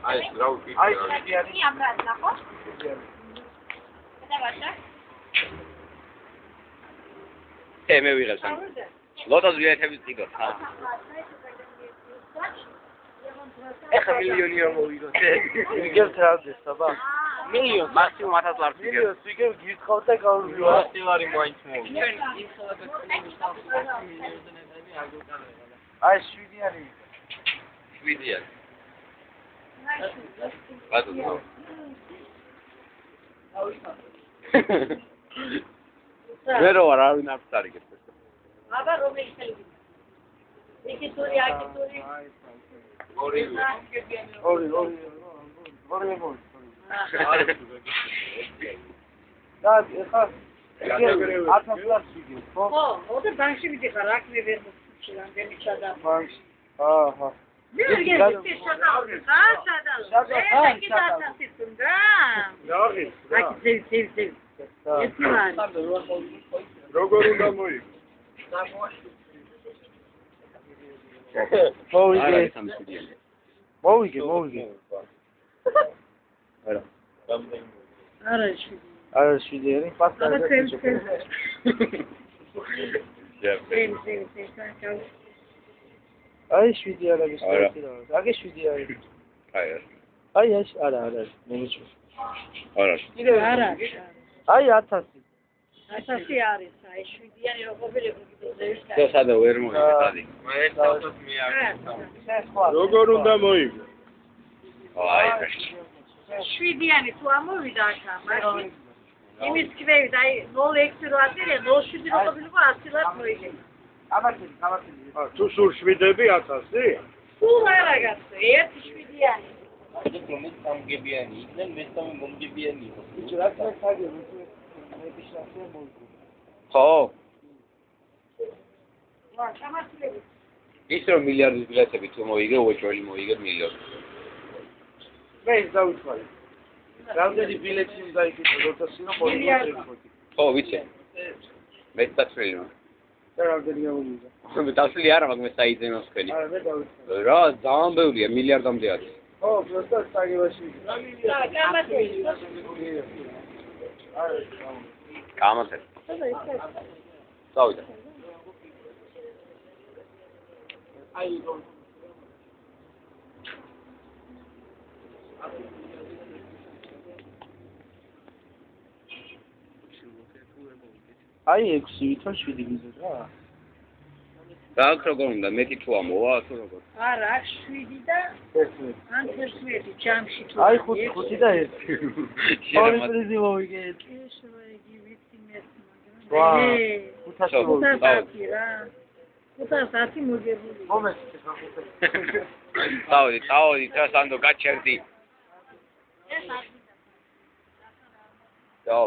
აი გრაუდი. აი შვიდიანი. ამრად ნახო. და ვაჭა. მე ვიღებ სამ. ლოტოს ბილეთების წიგოთ, ხა. ეხა მილიონი ამოვიგოთ. ვიგებთ რაზეც, აბა. მილიონ, მაქსიმუმ 1000 ლარს ვიგებ. მილიონს ვიგებ გიხავთ და გავუვიო. ლარი მაინც მოვიდა. აი შვიდიანი. შვიდიანი. ბატონო. მე რო არ ვინ არ წარიგებს. აბა რომელი ხელი. იქი თური აქი თური. ორი. და ეხა 1000 ლარს ვიგებ, ხო? ხო, ოდე ბანკში ვიდიხარ, აქ მე ვერ მოხდები რამდენი ჩადა. ბანკში. აჰა. მე ვერ გიგე შედავდი. როგორ უნდა მოიგო? მოვიგე. არა შვიდიანი, პასტა. აი შვიდიანების ერთი რა. აგე შვიდიანი. აი არა, მენიჩო. არა. აი 1000. 1000 არის, აი შვიდიანი როგორი და სადა ვერ მოიგე. როგორ უნდა მოიგო? აი. შვიდიანი თუ ამოვიდა აქა, მაშინ იმის ქვევით, აი 0,6 რო აწირე, 0,7 რო ყოფილიყო 100 ლარს მოიგე. ამათი. თუ სულ შვიდები 1000? სულ არა გასწე, ერთი შვიდიანი. მომგებიანი, იქნებ მესამე მომგებიანი. ბიჭო, რა წაგე, მე პიშასე მოიგო. ხო. ვა, ჩამართლები. ის რომ მილიარდის ბილეთები თუ მოიგე, უეჭველი მოიგე მილიონი. მე ის დავიწყალე. რამდენი ბილეთი უნდა იქნება, როცა სინო პოლიტიკაში. ხო, ვიცი. მე დაწვილი. და რამდენი გამოვიდა? მე დაწვილი არა, მაგრამ საიძენოს თქვენი. არა, მე დავიწყალე. რა, ძალიან ბევრია, მილიარდამდე არის. ხო, просто სტაგებაში. და ჩამართლები. არა, გამართლე. წავიდა. აი 6 ვითომ 7 გიზო რა. რა როგორ უნდა მეტი თუ ამოვა თუ როგორ? არა, 7 და 11 ჯამში თუ. აი 5 და 1. ორი პრიზი მოვიგე. ეშოეგი ვიცი მე. ვა, 500 მოვიგე. 500 რა. 500 მოგებული. მომეცე ხა 500. წავედი, სანდო გაჩერდი. ეს არის. დაო